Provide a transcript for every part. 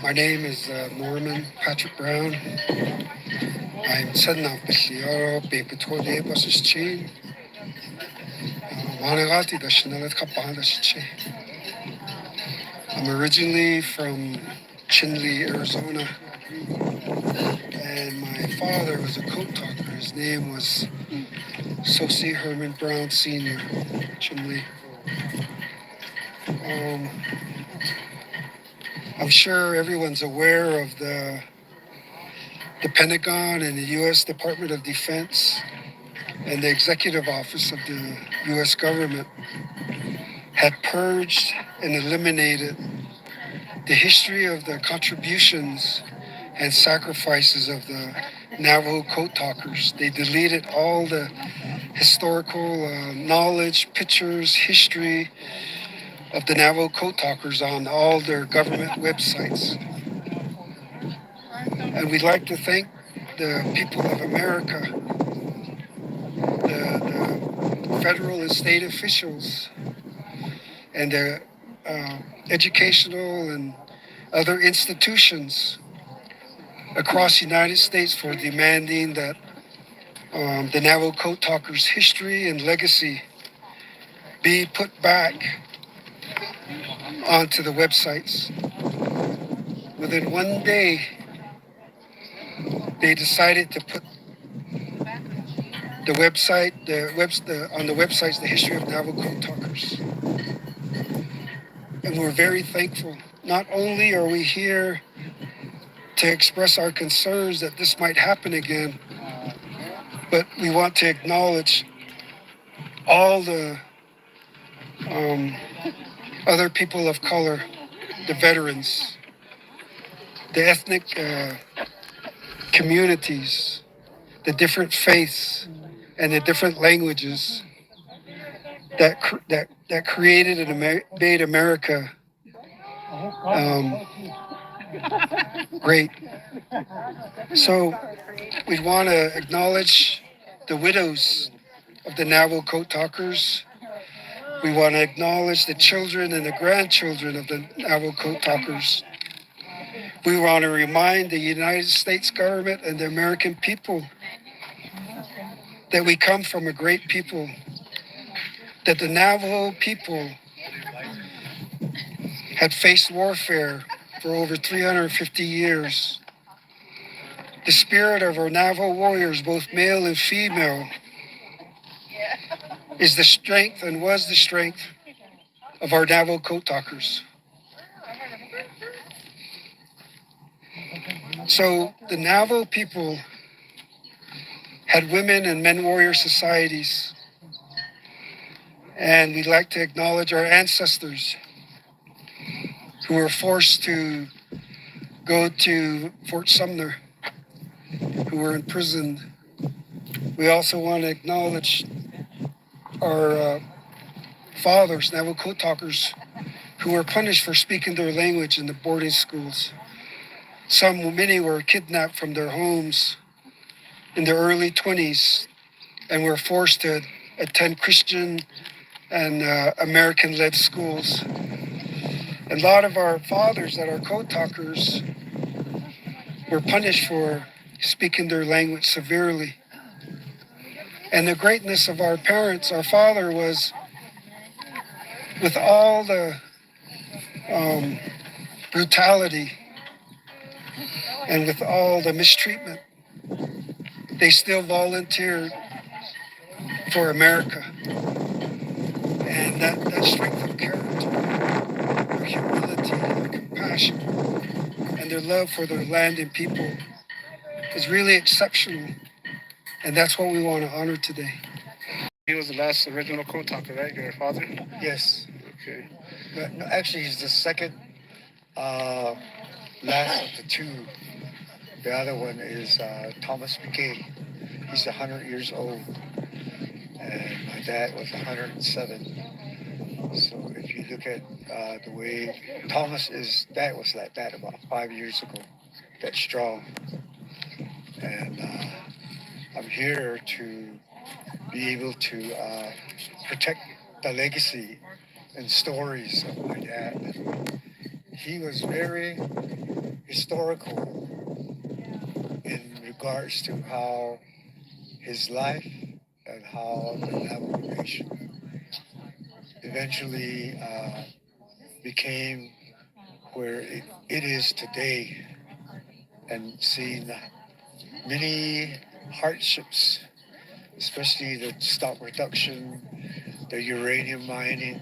My name is Norman Patrick Brown. I'm son of Bishio Bepatole Basischi. Managati the Shinalet Kapandashichi. I'm originally from Chinle, Arizona, and my father was a coat talker. His name was Sosie Herman Brown Sr., Chinle. I'm sure everyone's aware of the Pentagon and the U.S. Department of Defense and the Executive Office of the U.S. government had purged and eliminated the history of the contributions and sacrifices of the Navajo Code Talkers. They deleted all the historical knowledge, pictures, history of the Navajo Code Talkers on all their government websites. And we'd like to thank the people of America, the federal and state officials, and the educational and other institutions across the United States for demanding that the Navajo Code Talkers' history and legacy be put back onto the websites. Within one day, they decided to put on the websites the history of Navajo Code Talkers. And we're very thankful. Not only are we here to express our concerns that this might happen again, but we want to acknowledge all the other people of color, the veterans, the ethnic communities, the different faiths, and the different languages that created and made America great. So we want to acknowledge the widows of the Navajo Code Talkers. We want to acknowledge the children and the grandchildren of the Navajo Code Talkers. We want to remind the United States government and the American people that we come from a great people, that the Navajo people had faced warfare for over 350 years. The spirit of our Navajo warriors, both male and female, is the strength and was the strength of our Navajo Code Talkers. So the Navajo people had women and men warrior societies, and we'd like to acknowledge our ancestors who were forced to go to Fort Sumner, who were imprisoned. We also want to acknowledge our fathers, Navajo Code Talkers, who were punished for speaking their language in the boarding schools. Many were kidnapped from their homes in their early 20s and were forced to attend Christian and American-led schools. And a lot of our fathers that are code talkers were punished for speaking their language severely. And the greatness of our parents, our father was, with all the brutality and with all the mistreatment, they still volunteered for America. And that strength of character, their humility, their compassion, and their love for their land and people is really exceptional. And that's what we want to honor today. He was the last original code talker, right? Your father? Yes. Okay. No, actually, he's the second last of the two. The other one is Thomas McKay. He's 100 years old. And my dad was 107. So if you look at the way dad was like that about 5 years ago, that strong. And I'm here to be able to protect the legacy and stories of my dad. He was very historical in regards to how his life and how the Navajo Nation eventually became where it is today, and seen many hardships, especially the stock reduction, the uranium mining,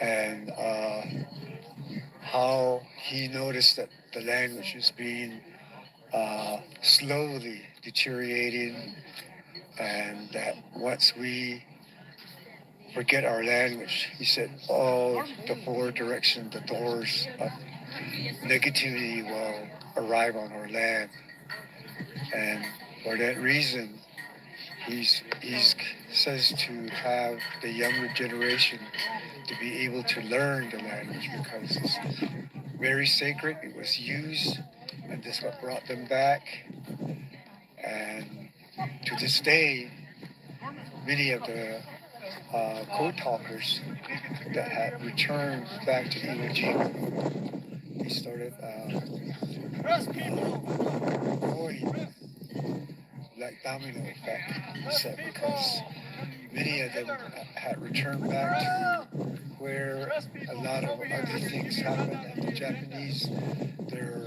and how he noticed that the language was being slowly deteriorating, and that once we forget our language, he said all the four directions, the doors of negativity will arrive on our land. And for that reason, he's says to have the younger generation to be able to learn the language, because it's very sacred. It was used, and this what brought them back. And to this day, many of the code talkers that had returned back to Iwo Jima, they started going like domino effect, he said, because many of them had returned back to where a lot of other things happened, and the Japanese, their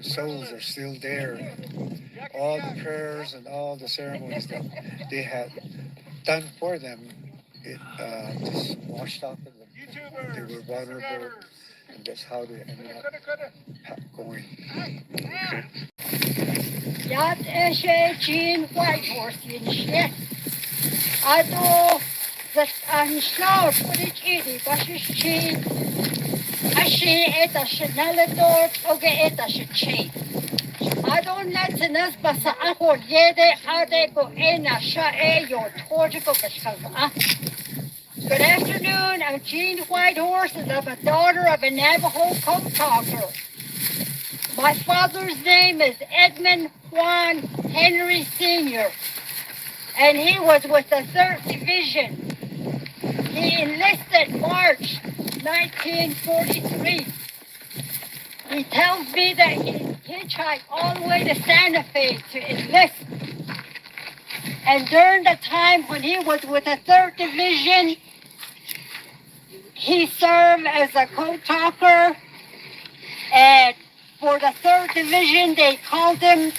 souls are still there. All the prayers and all the ceremonies that they had done for them, it just washed off of them. They were vulnerable, and that's how they ended up going. Yat eshe Jean Whitehorse in shit. Ado the unsnow footage idi bashish chi. Ashi eta shenalidor oge eta shichi. Ado natinas basa aho yede ade go ena sha e yo torjico bashkaga. Good afternoon, I'm Jean Whitehorse, and I'm a daughter of a Navajo code talker. My father's name is Edmund Juan Henry Sr., and he was with the 3rd Division. He enlisted March 1943. He tells me that he hitchhiked all the way to Santa Fe to enlist. And during the time when he was with the 3rd Division, he served as a code talker, and for the 3rd Division, they called him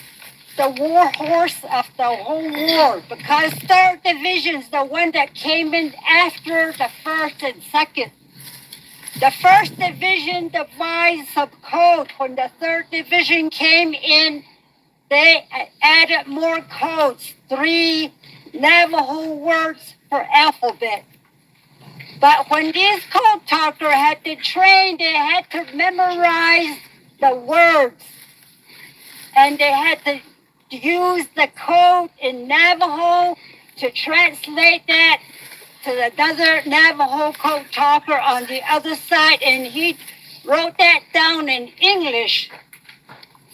the war horse of the whole war, because 3rd Division's the one that came in after the 1st and 2nd. The 1st Division devised some code. When the 3rd Division came in, they added more codes, 3 Navajo words per alphabet. But when these code talkers had to train, they had to memorize the words, and they had to use the code in Navajo to translate that to another Navajo code talker on the other side, and he wrote that down in English.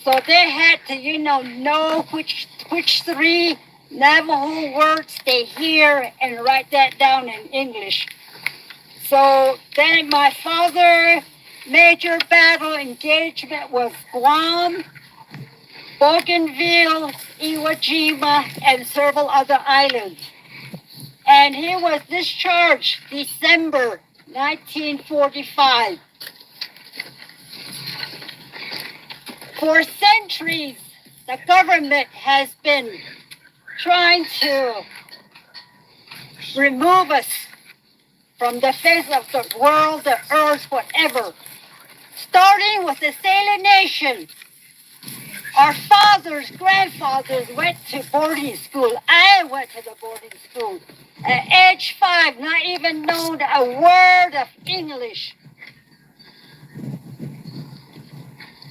So they had to, know which 3 Navajo words they hear and write that down in English. So then my father, major battle engagement was Guam, Bougainville, Iwo Jima, and several other islands. And he was discharged December 1945. For centuries, the government has been trying to remove us from the face of the world, the earth, whatever. Starting with the Sailor Nation. Our fathers, grandfathers went to boarding school. I went to the boarding school. At age 5, not even knowing a word of English.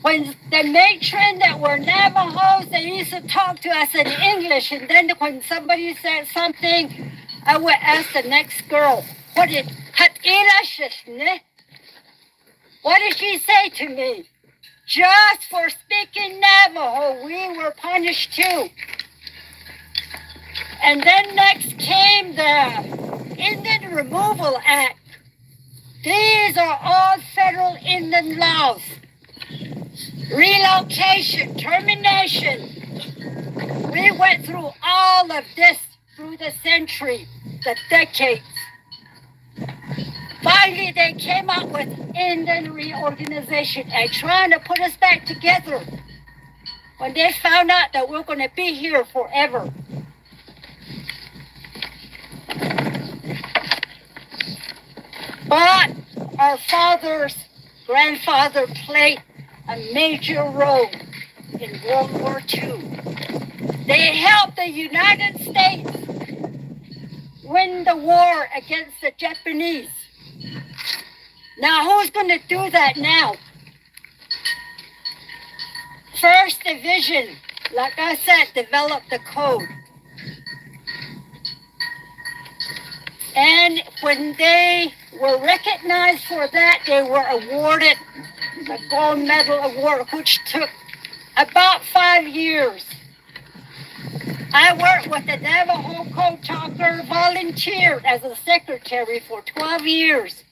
When the matron that were Navajos, they used to talk to us in English, and then when somebody said something, I would ask the next girl, what did she say to me? Just for speaking Navajo, we were punished too. And then next came the Indian Removal Act. These are all federal Indian laws. Relocation, termination. We went through all of this through the century, the decades. Finally, they came up with Indian reorganization and trying to put us back together when they found out that we're going to be here forever. But our grandfather played a major role in World War II. They helped the United States win the war against the Japanese. Now, who's going to do that now? 1st Division, like I said, developed the code. And when they were recognized for that, they were awarded the Gold Medal Award, which took about 5 years. I worked with the Navajo Code Talker, volunteered as a secretary for 12 years.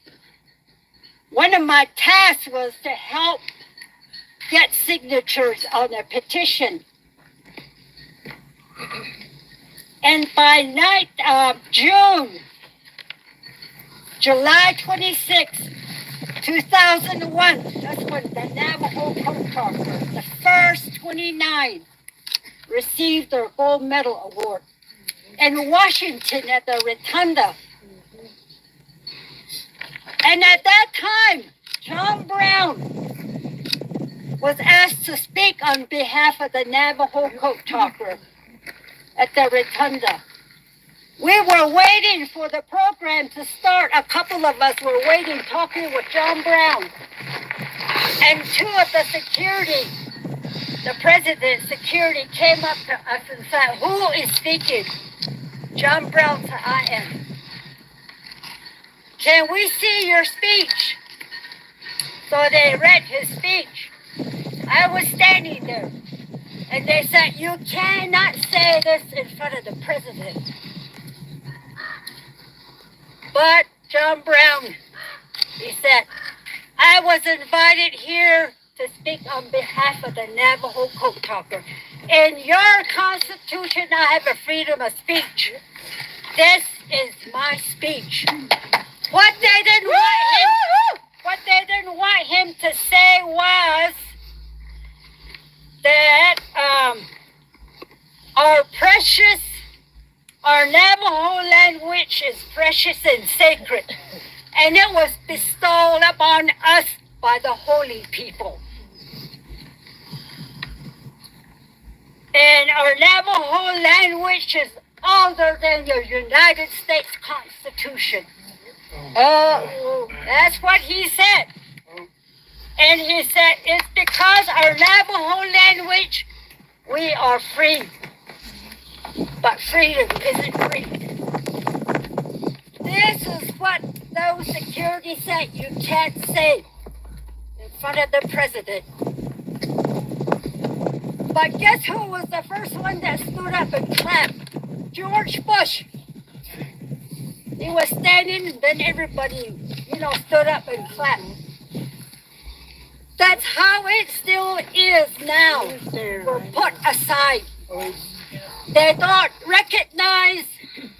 One of my tasks was to help get signatures on a petition. And by July 26, 2001, that's when the Navajo Code Talker, the first 29, received their Gold Medal Award in Washington at the Rotunda. And at that time, John Brown was asked to speak on behalf of the Navajo Code Talker at the Rotunda. We were waiting for the program to start. A couple of us were waiting, talking with John Brown. And two of the security, the president's security, came up to us and said, "Who is speaking?" John Brown said, "I am." "Can we see your speech?" So they read his speech. I was standing there. And they said, "You cannot say this in front of the president." But John Brown, he said, "I was invited here to speak on behalf of the Navajo Code Talker. In your Constitution, I have a freedom of speech. This is my speech." What they didn't want him to say was that our Navajo language is precious and sacred, and it was bestowed upon us by the holy people. And our Navajo language is older than the United States Constitution. That's what he said. And he said, it's because our Navajo language, we are free. But freedom isn't free. This is what those security said you can't say in front of the president. But guess who was the first one that stood up and clapped? George Bush. He was standing, and then everybody, stood up and clapped. That's how it still is now. We're put aside. They don't recognize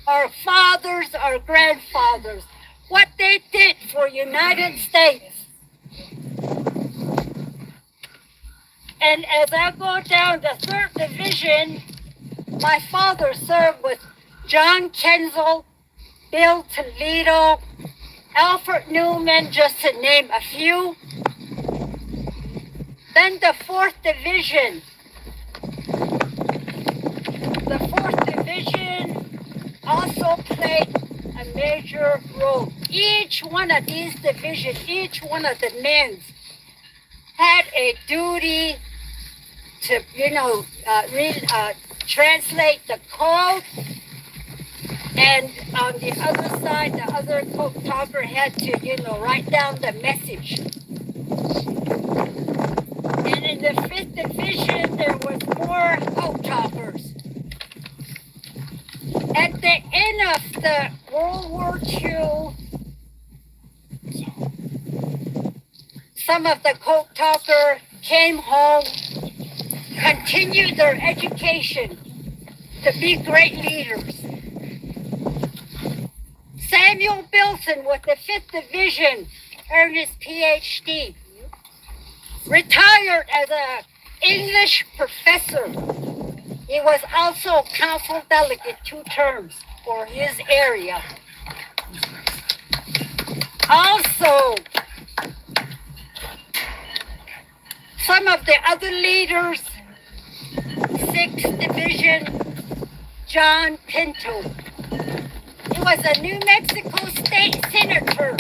our fathers, our grandfathers, what they did for United States. And as I go down the 3rd Division, my father served with John Kenzel, Bill Toledo, Alfred Newman, just to name a few. Then the 4th Division. The 4th Division also played a major role. Each one of these divisions, each one of the men had a duty to, translate the code. And on the other side, the other code talker had to, write down the message. And in the 5th Division, there was more code talkers. At the end of the World War II, some of the code talker came home, continued their education to be great leaders. Samuel Bilson with the 5th Division earned his PhD. Retired as an English professor. He was also council delegate 2 terms for his area. Also, some of the other leaders, 6th Division, John Pinto. He was a New Mexico State Senator.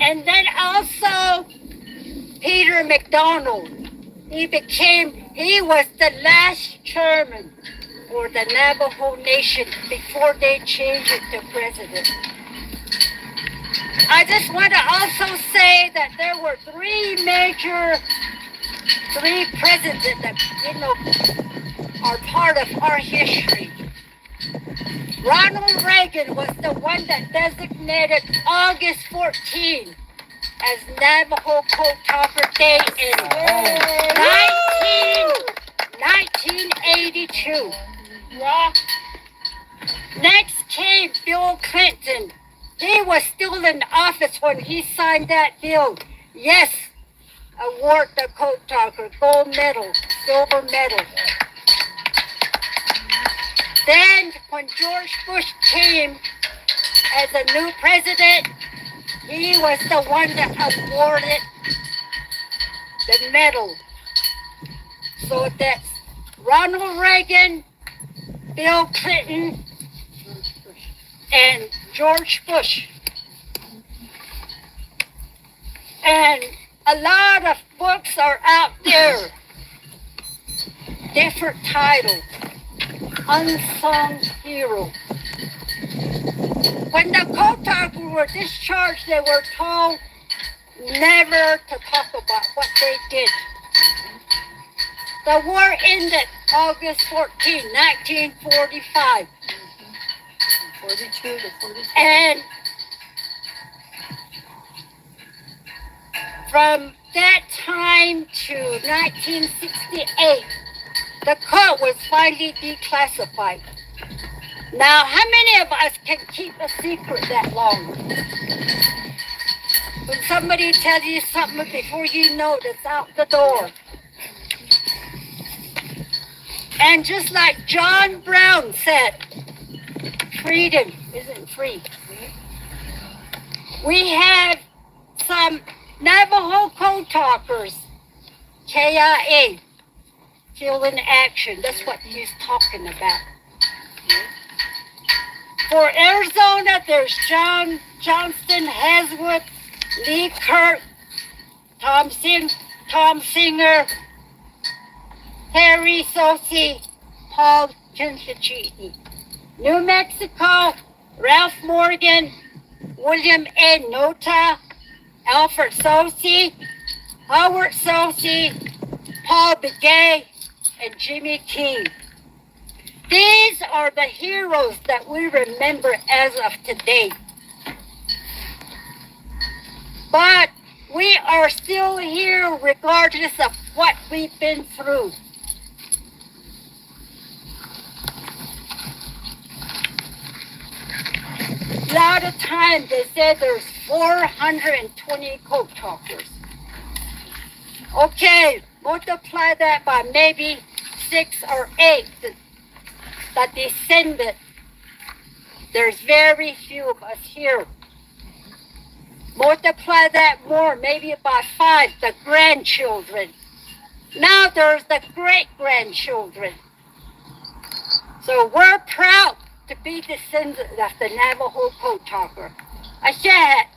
And then also Peter McDonald. He was the last chairman for the Navajo Nation before they changed it to president. I just want to also say that there were 3 presidents that, are part of our history. Ronald Reagan was the one that designated August 14 as Navajo Code Talker Day in 1982. Next came Bill Clinton. He was still in office when he signed that bill. Yes, award the Code Talker gold medal, silver medal. Then, when George Bush came as a new president, he was the one that awarded the medal. So that's Ronald Reagan, Bill Clinton, and George Bush. And a lot of books are out there, different titles. Unsung Hero. When the Code Talkers were discharged, they were told never to talk about what they did. The war ended August 14, 1945. 42 to 46. And from that time to 1968, the code was finally declassified. Now, how many of us can keep a secret that long? When somebody tells you something before you know it's out the door. And just like John Brown said, freedom isn't free. We have some Navajo Code Talkers, KIA, Kill in Action. That's what he's talking about. For Arizona, there's John Johnston, Haswood, Lee Kirk, Tom Singer, Harry Sosi, Paul Chinchachiti. New Mexico, Ralph Morgan, William A. Nota, Alfred Sosi, Howard Sosi, Paul Begay, and Jimmy King. These are the heroes that we remember as of today. But we are still here regardless of what we've been through. A lot of times they said there's 420 Code Talkers. Okay, multiply that by maybe 6 or 8 that descended. There's very few of us here. Multiply that more, maybe by 5, the grandchildren. Now there's the great-grandchildren. So we're proud to be descendants of the Navajo Code Talker. Ashat.